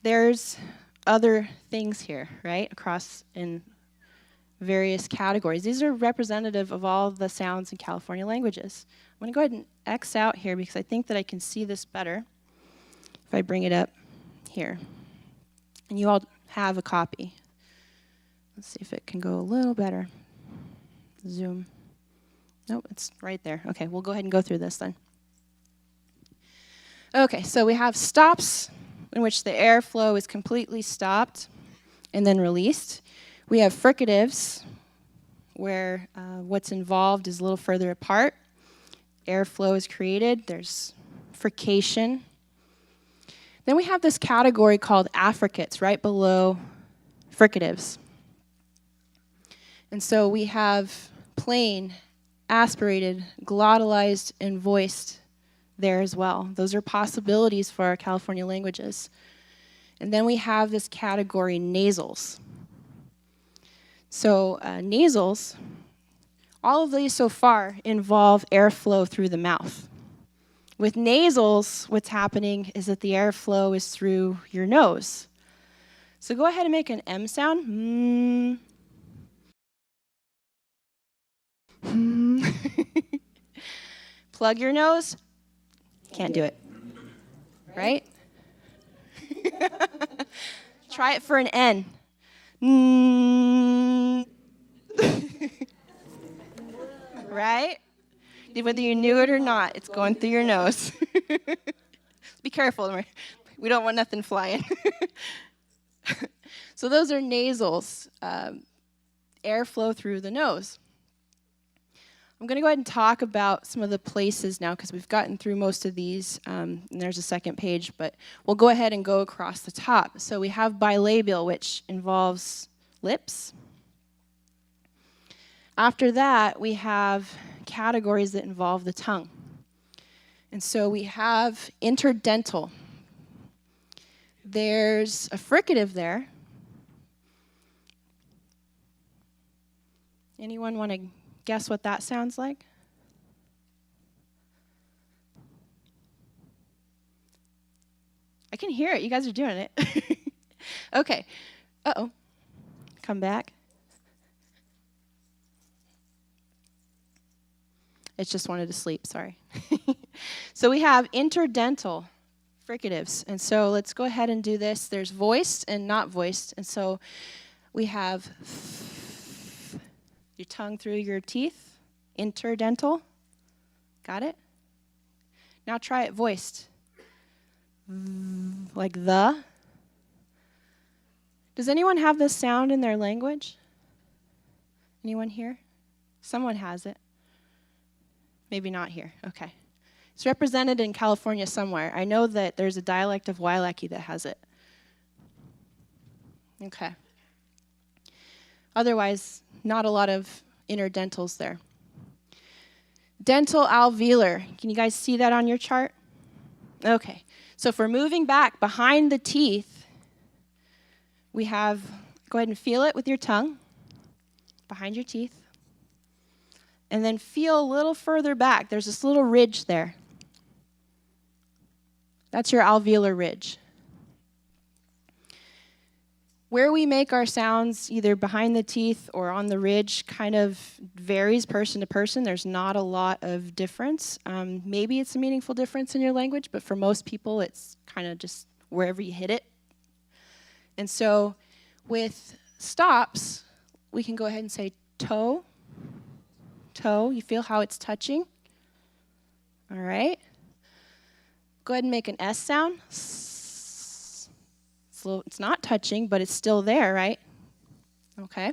there's other things here, right, across in various categories. These are representative of all the sounds in California languages. I'm going to go ahead and X out here because I think that I can see this better if I bring it up here. And you all have a copy. Let's see if it can go a little better. Zoom. Nope, it's right there. Okay, we'll go ahead and go through this then. Okay, so we have stops in which the airflow is completely stopped and then released. We have fricatives, where what's involved is a little further apart. Airflow is created. There's frication. Then we have this category called affricates right below fricatives. And so we have plain, aspirated, glottalized, and voiced there as well. Those are possibilities for our California languages. And then we have this category, nasals. So nasals, all of these so far involve airflow through the mouth. With nasals, what's happening is that the airflow is through your nose. So go ahead and make an M sound. Plug your nose. Can't do it. Right? Try it for an N. Right? Whether you knew it or not, it's going through your nose. Be careful. We don't want nothing flying. So those are nasals, airflow through the nose. I'm going to go ahead and talk about some of the places now because we've gotten through most of these, and there's a second page, but we'll go ahead and go across the top. So we have bilabial, which involves lips. After that, we have categories that involve the tongue. And so we have interdental. There's a fricative there. Anyone want to guess what that sounds like? I can hear it. You guys are doing it. Okay. Uh-oh. Come back. It just wanted to sleep, sorry. So we have interdental fricatives. And so let's go ahead and do this. There's voiced and not voiced. And so we have your tongue through your teeth, interdental. Got it? Now try it voiced. Like the. Does anyone have this sound in their language? Anyone here? Someone has it. Maybe not here. Okay. It's represented in California somewhere. I know that there's a dialect of Wailaki that has it. Okay. Otherwise, not a lot of interdentals there. Dental alveolar. Can you guys see that on your chart? Okay. So if we're moving back behind the teeth, we have, go ahead and feel it with your tongue, behind your teeth. And then feel a little further back. There's this little ridge there. That's your alveolar ridge. Where we make our sounds, either behind the teeth or on the ridge, kind of varies person to person. There's not a lot of difference. Maybe it's a meaningful difference in your language, but for most people, it's kind of just wherever you hit it. And so with stops, we can go ahead and say toe. Toe, you feel how it's touching? All right. Go ahead and make an S sound. It's not touching, but it's still there, right? Okay.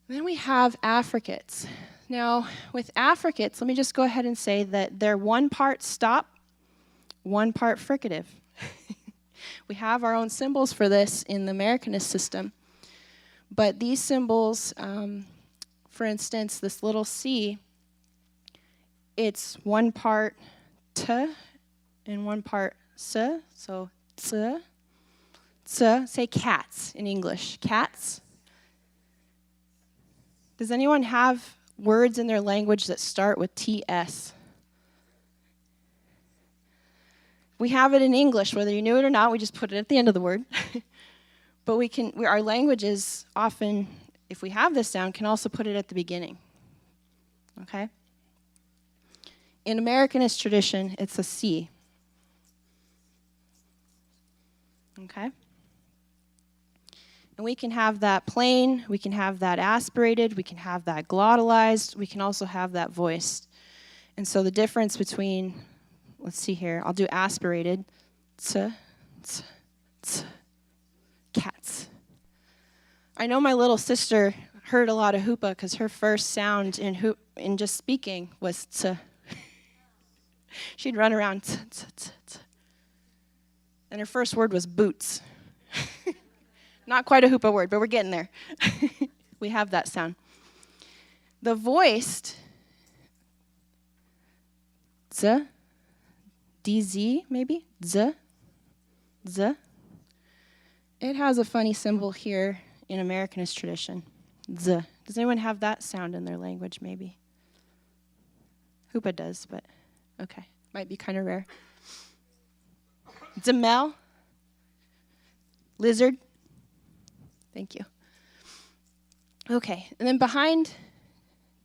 Then we have affricates. Now, with affricates, let me just go ahead and say that they're one part stop, one part fricative. We have our own symbols for this in the Americanist system. But these symbols, for instance, this little C, it's one part T and one part S. So T, T, say cats in English. Cats. Does anyone have words in their language that start with TS? We have it in English, whether you knew it or not. We just put it at the end of the word. But our languages often, if we have this sound, can also put it at the beginning. Okay? In Americanist tradition, it's a C. Okay? And we can have that plain, we can have that aspirated, we can have that glottalized, we can also have that voiced. And so the difference between, let's see here, I'll do aspirated, t, t, t, cats. I know my little sister heard a lot of Hupa because her first sound in just speaking was t. She'd run around t, t, t, t. And her first word was boots. Not quite a Hupa word, but we're getting there. We have that sound. The voiced, z, dz maybe, z, z. It has a funny symbol here in Americanist tradition, z. Does anyone have that sound in their language maybe? Hupa does, but okay. Might be kind of rare. Demel, lizard. Thank you. Okay, and then behind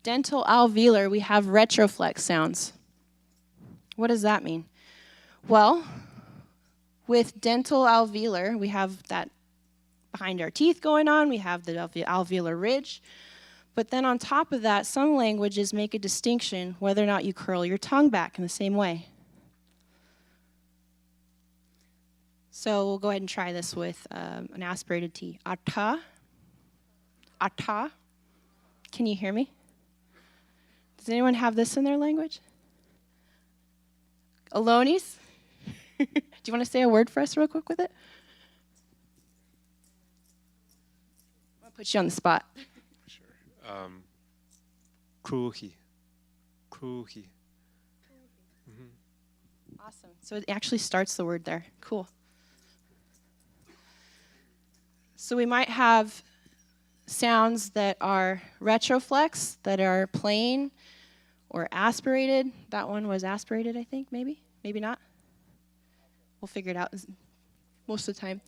dental alveolar, we have retroflex sounds. What does that mean? Well, with dental alveolar, we have that behind our teeth going on. We have the alveolar ridge. But then on top of that, some languages make a distinction whether or not you curl your tongue back in the same way. So we'll go ahead and try this with an aspirated T. Ata. Ata. Can you hear me? Does anyone have this in their language? Alonis? Do you want to say a word for us real quick with it? I'll put you on the spot. Sure. Kuhi. Kuhi. Mm-hmm. Awesome. So it actually starts the word there. Cool. So we might have sounds that are retroflex, that are plain or aspirated. That one was aspirated, I think, maybe. Maybe not. We'll figure it out most of the time.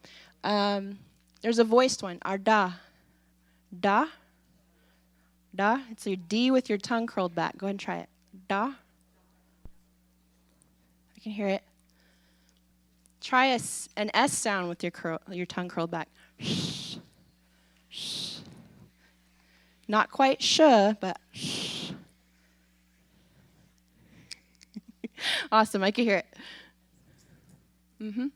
There's a voiced one, our da. Da. Da. It's your D with your tongue curled back. Go ahead and try it. Da. I can hear it. Try an S sound with your tongue curled back. Sh. Sh. Not quite sh, but sh. Awesome, I can hear it. Mm-hmm.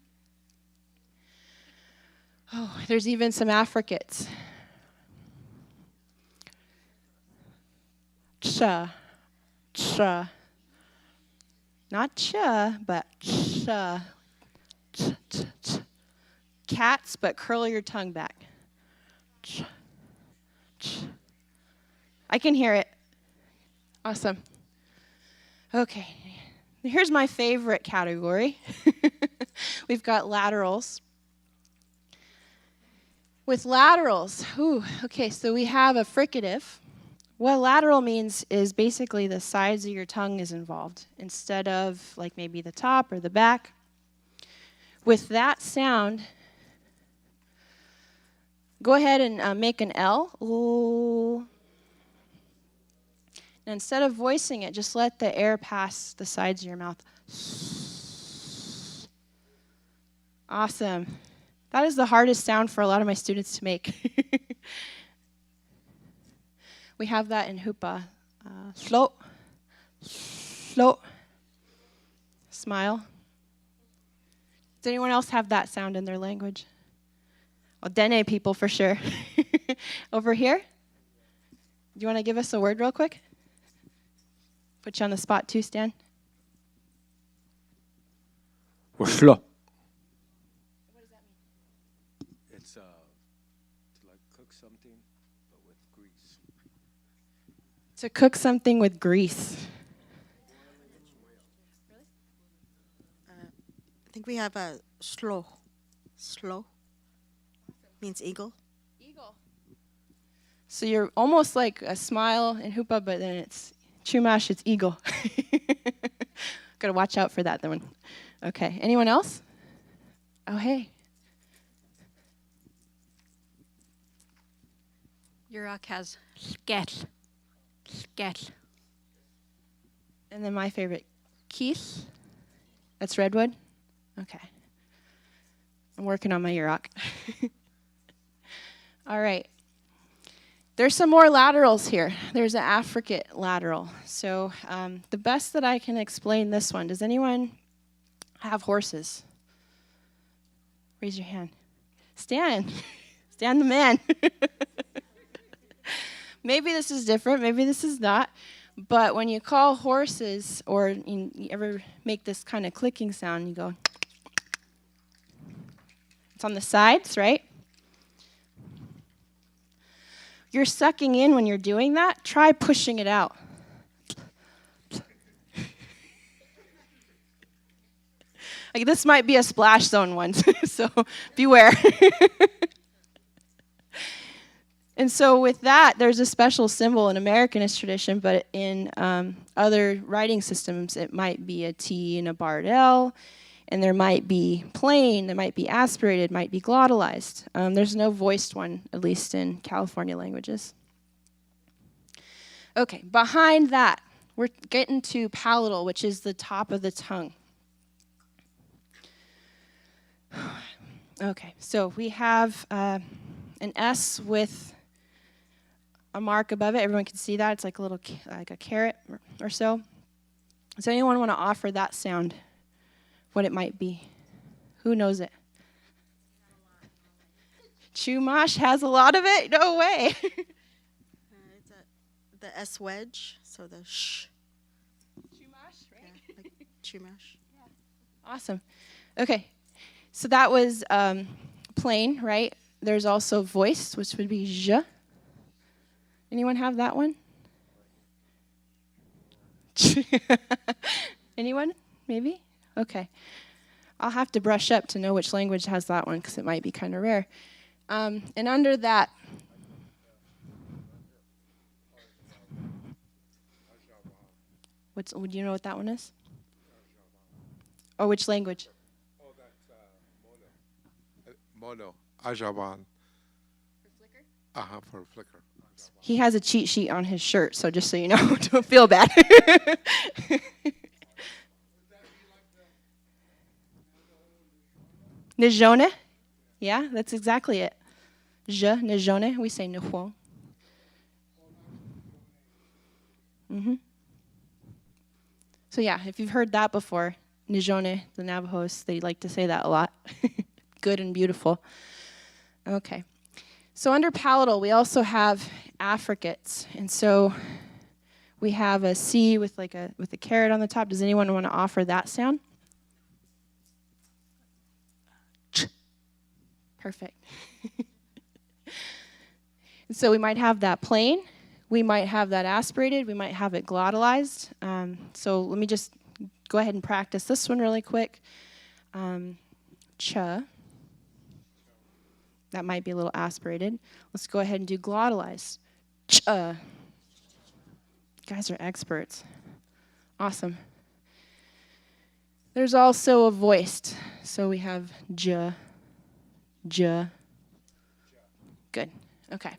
Oh, there's even some affricates. Ch. Ch. Not ch, but ch. Ch, ch, ch. Cats, but curl your tongue back. Ch, ch. I can hear it. Awesome. Okay, here's my favorite category. We've got laterals. With laterals, okay, so we have a fricative. What lateral means is basically the sides of your tongue is involved instead of like maybe the top or the back. With that sound, go ahead and make an L. Ooh. And instead of voicing it, just let the air pass the sides of your mouth. Awesome. That is the hardest sound for a lot of my students to make. We have that in Hupa. Slow. Slow. Smile. Does anyone else have that sound in their language? Oh, Dene people for sure. Over here? Do you want to give us a word real quick? Put you on the spot too, Stan. Slow. What does that mean? It's to like cook something, but with grease. To cook something with grease. I think we have a slow. Slow means eagle. Eagle. So you're almost like a smile in Hupa, but then it's Chumash, it's eagle. Got to watch out for that one. Okay, anyone else? Oh, hey. Yurok has sket, sket. And then my favorite, Keith. That's redwood? Okay. I'm working on my Yurok. All right. There's some more laterals here. There's an affricate lateral. So the best that I can explain this one, does anyone have horses? Raise your hand. Stan. Stan the man. Maybe this is different. Maybe this is not. But when you call horses, or you ever make this kind of clicking sound, you go, it's on the sides, right? You're sucking in when you're doing that. Try pushing it out. Like, this might be a splash zone one, so beware. And so with that, there's a special symbol in Americanist tradition, but in other writing systems, it might be a T and a barred L, and there might be plain, there might be aspirated, might be glottalized. There's no voiced one, at least in California languages. Okay, behind that, we're getting to palatal, which is the top of the tongue. Okay, so we have an S with a mark above it. Everyone can see that. It's like a little, like a carrot or so. Does anyone want to offer that sound? What it might be? Who knows it? Chumash has a lot of it? No way. It's the S wedge, so the sh. Chumash, right? Yeah, like chumash. Awesome. Okay, so that was plain, right? There's also voiced, which would be zh. Anyone have that one? Anyone? Maybe? Okay. I'll have to brush up to know which language has that one, because it might be kind of rare. And under that, would you know what that one is? Or which language? Oh, that's mono. Ajavan. For flicker? Uh-huh, for flicker. He has a cheat sheet on his shirt, so just so you know, don't feel bad. Nejone? Yeah, that's exactly it. Je, nejone, we say nehuong. So yeah, if you've heard that before, nejone, the Navajos, they like to say that a lot. Good and beautiful. Okay. So under palatal, we also have affricates. And so we have a C with a carrot on the top. Does anyone want to offer that sound? Perfect. And so we might have that plain. We might have that aspirated. We might have it glottalized. So let me just go ahead and practice this one really quick. Ch. That might be a little aspirated. Let's go ahead and do glottalized. Ch. You guys are experts. Awesome. There's also a voiced. So we have j, j. Good. Okay.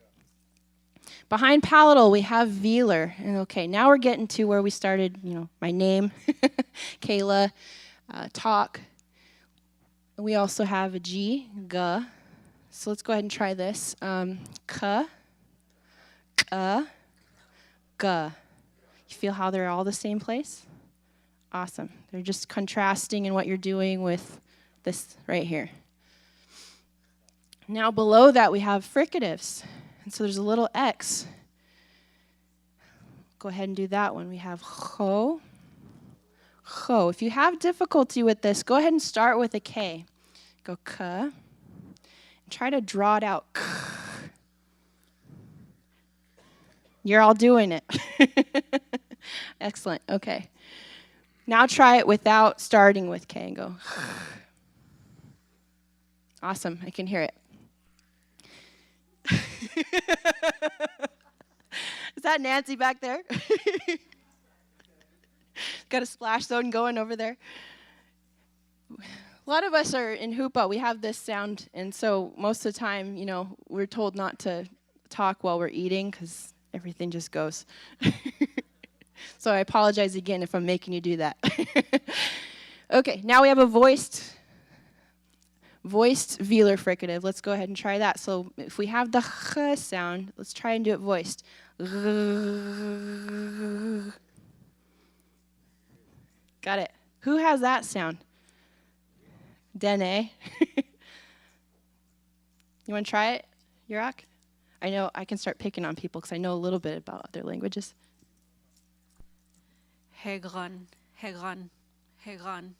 Behind palatal, we have velar. And okay, now we're getting to where we started, my name, Kayla, talk. We also have a G, G. So let's go ahead and try this. K, K, G. You feel how they're all the same place? Awesome. They're just contrasting in what you're doing with this right here. Now below that, we have fricatives. And so there's a little X. Go ahead and do that one. We have cho, cho. If you have difficulty with this, go ahead and start with a K. Go k. And try to draw it out. You're all doing it. Excellent. Okay. Now try it without starting with K and go. Awesome. I can hear it. Is that Nancy back there? Got a splash zone going over there. a lot of us are in Hupa, we have this sound, and so most of the time, we're told not to talk while we're eating because everything just goes. So I apologize again if I'm making you do that. Okay, now we have a voiced velar fricative. Let's go ahead and try that. So if we have the ch sound, let's try and do it voiced. Got it. Who has that sound? Dene. You want to try it, Yurak? I know I can start picking on people because I know a little bit about other languages. Hegron, hegron, hegron.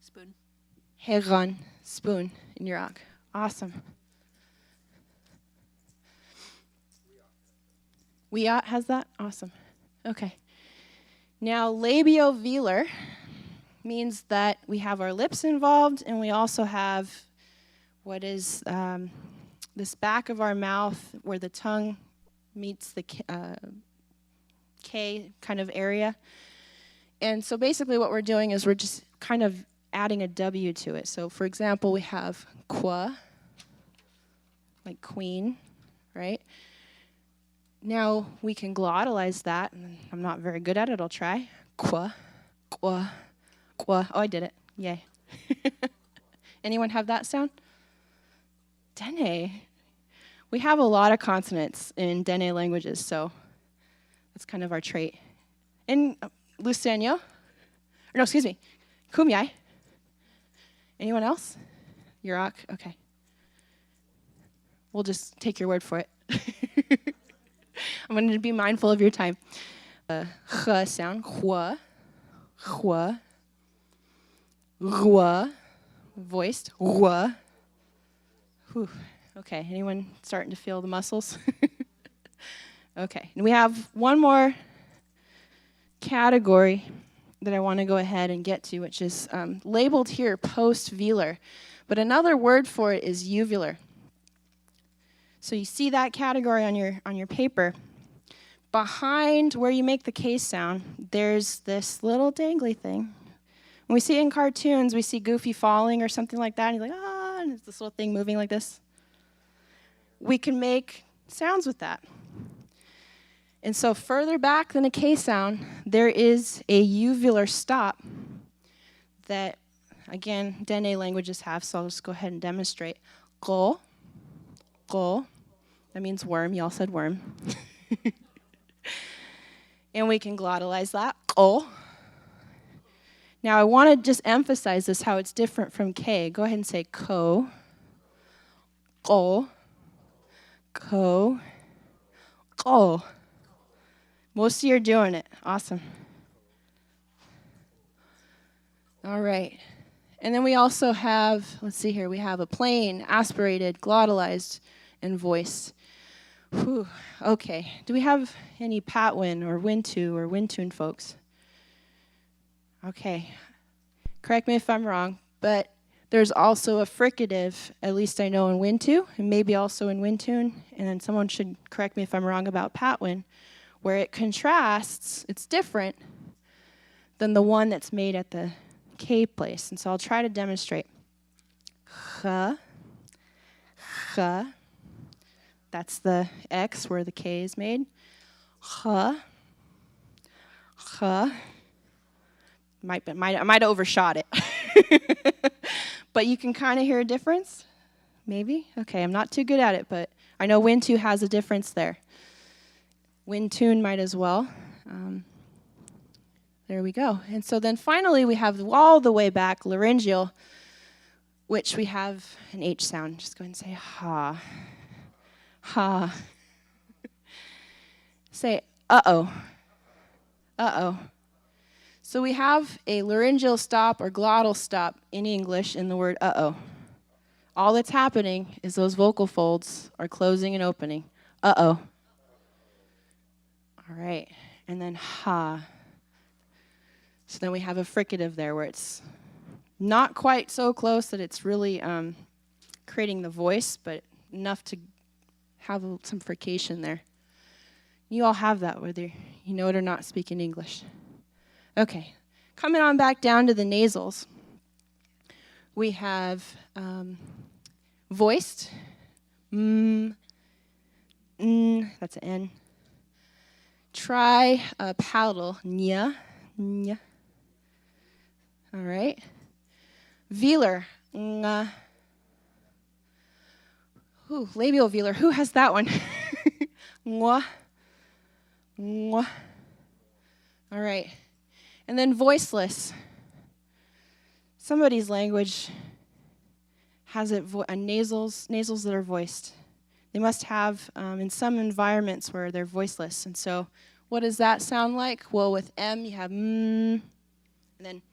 Spoon. Heron, spoon in Yurak. Awesome. Wiat has that? Awesome. Okay. Now, labiovelar means that we have our lips involved, and we also have what is this back of our mouth where the tongue meets the K kind of area. And so basically what we're doing is we're just kind of adding a W to it. So for example, we have qua, like queen, right? Now we can glottalize that, and I'm not very good at it, I'll try. Qua, qua, qua. Oh, I did it. Yay. Anyone have that sound? Dene. We have a lot of consonants in Dene languages, so that's kind of our trait. In Luciano, no, excuse me, Kumyai. Anyone else? Yurak? Okay. We'll just take your word for it. I'm going to be mindful of your time. Ch sound, hua, hua, rua, voiced, rua. Whew. Okay, anyone starting to feel the muscles? Okay, and we have one more category that I want to go ahead and get to, which is labeled here post-velar, but another word for it is uvular. So you see that category on your paper. Behind where you make the K sound, there's this little dangly thing. When we see it in cartoons, we see Goofy falling or something like that, and he's like, ah, and it's this little thing moving like this. We can make sounds with that. And so further back than a K sound, there is a uvular stop that, again, Dene languages have, so I'll just go ahead and demonstrate. Go, go. That means worm. Y'all said worm. And we can glottalize that. Go. Now, I want to just emphasize this, how it's different from K. Go ahead and say ko, go, ko, go. Most of you are doing it. Awesome. All right. And then we also have, let's see here, we have a plain, aspirated, glottalized, and voiced. Whew. Okay. Do we have any Patwin or Wintu or Wintune folks? Okay. Correct me if I'm wrong, but there's also a fricative, at least I know in Wintu, and maybe also in Wintune, and then someone should correct me if I'm wrong about Patwin, where it contrasts, it's different than the one that's made at the K place. And so I'll try to demonstrate. Ch, ch, that's the X where the K is made. Ch, ch, I might have overshot it. But you can kind of hear a difference, maybe? Okay, I'm not too good at it, but I know Wintu has a difference there. Wintune might as well. There we go. And so then finally we have all the way back, laryngeal, which we have an H sound. Just go ahead and say ha, ha. Say uh-oh, uh-oh. So we have a laryngeal stop or glottal stop in English in the word uh-oh. All that's happening is those vocal folds are closing and opening. Uh-oh. All right, and then ha. So then we have a fricative there where it's not quite so close that it's really creating the voice, but enough to have some frication there. You all have that, whether you know it or not speaking English. Okay, coming on back down to the nasals. We have voiced. That's an N. Try palatal. Nya. Nya. All right. Velar. Nga. Ooh, labial velar. Who has that one? Ngwa. Ngwa. All right. And then voiceless. Somebody's language has it nasals that are voiced. They must have in some environments where they're voiceless. And so what does that sound like? Well, with M, you have and then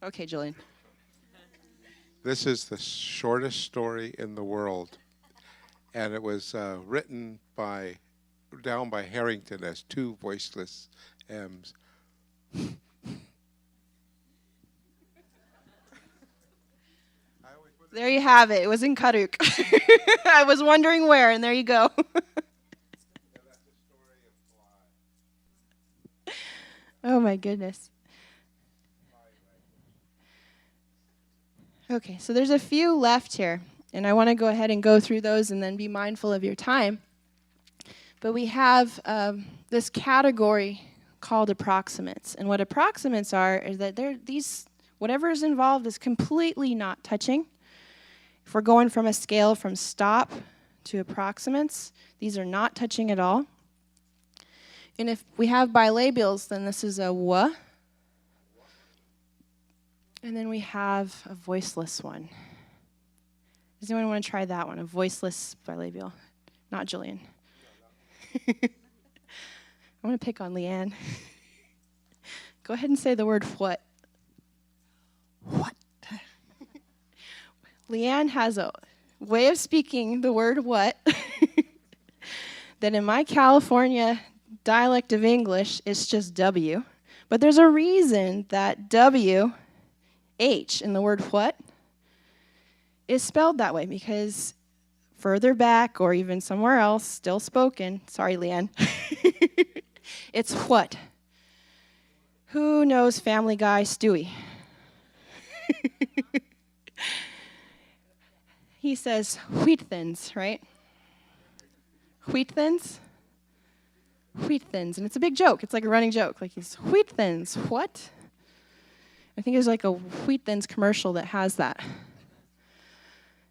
Okay, Julian. This is the shortest story in the world, and it was written down by Harrington as 2 voiceless M's. There you have it. It was in Karuk. I was wondering where, and there you go. Oh my goodness. Okay, so there's a few left here, and I want to go ahead and go through those and then be mindful of your time. But we have this category called approximates, and what approximates are is that whatever is involved is completely not touching. If we're going from a scale from stop to approximates, these are not touching at all. And if we have bilabials, then this is a w. And then we have a voiceless one. Does anyone want to try that one? A voiceless bilabial? Not Jillian. I'm going to pick on Leanne. Go ahead and say the word what. What? Leanne has a way of speaking the word what that in my California dialect of English is just W. But there's a reason that W, H in the word what is spelled that way, because further back or even somewhere else, still spoken, sorry Leanne, it's what. Who knows Family Guy Stewie? He says wheat thins, right? Wheat thins? Wheat thins. And it's a big joke. It's like a running joke. Like he's wheat thins. What? I think there's like a wheat thins commercial that has that.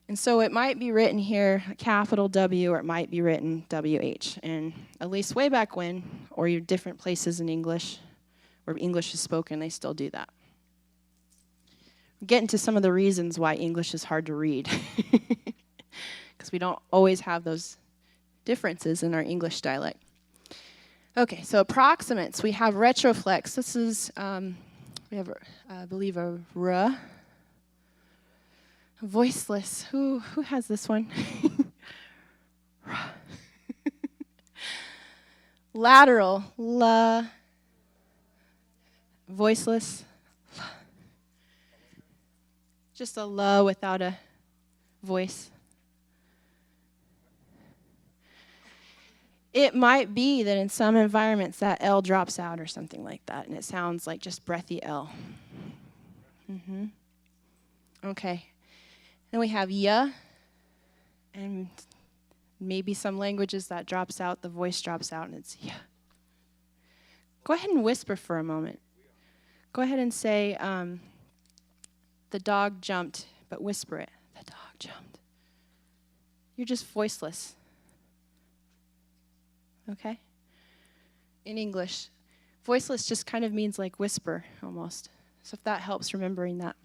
And so it might be written here, a capital W, or it might be written WH. And at least way back when, or your different places in English, where English is spoken, they still do that. We're getting to some of the reasons why English is hard to read. Because we don't always have those differences in our English dialect. Okay, so approximates. We have retroflex. This is, we have, I believe, a R. Voiceless. Who has this one? Lateral. La. Voiceless. La. Just a la without a voice. It might be that in some environments that L drops out or something like that, and it sounds like just breathy L. Okay. Then we have ya, and maybe some languages that drops out, the voice drops out, and it's ya. Go ahead and whisper for a moment. Go ahead and say, the dog jumped, but whisper it. The dog jumped. You're just voiceless. Okay? In English, voiceless just kind of means like whisper, almost. So if that helps, remembering that.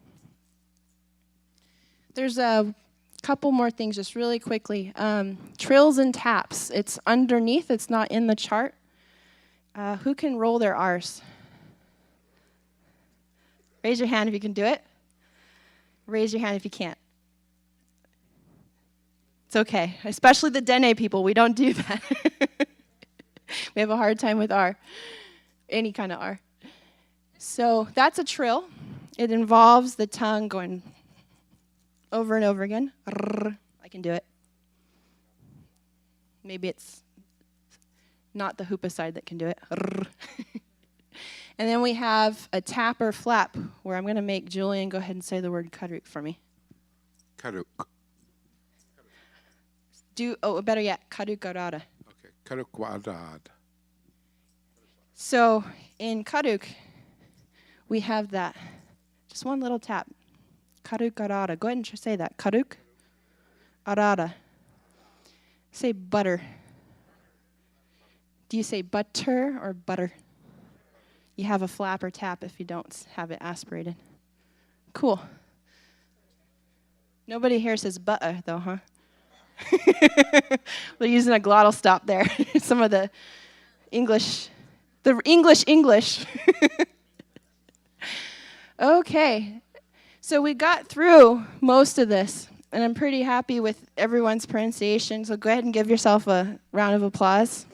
There's a couple more things just really quickly. Trills and taps. It's underneath. It's not in the chart. Who can roll their R's? Raise your hand if you can do it. Raise your hand if you can't. It's okay. Especially the Dene people. We don't do that. We have a hard time with R. Any kind of R. So that's a trill. It involves the tongue going over and over again. I can do it. Maybe it's not the Hupa side that can do it. And then we have a tap or flap, where I'm going to make Julian go ahead and say the word karuk for me. Karuk. Better yet, karukarada. Okay. Karukwadad. So in karuk, we have that. Just one little tap. Karukarada. Go ahead and say that. Karuk. Arada. Say butter. Do you say butter or butter? You have a flap or tap if you don't have it aspirated. Cool. Nobody here says butter, though, huh? We're using a glottal stop there. Some of the English. Okay. So we got through most of this, and I'm pretty happy with everyone's pronunciation. So go ahead and give yourself a round of applause.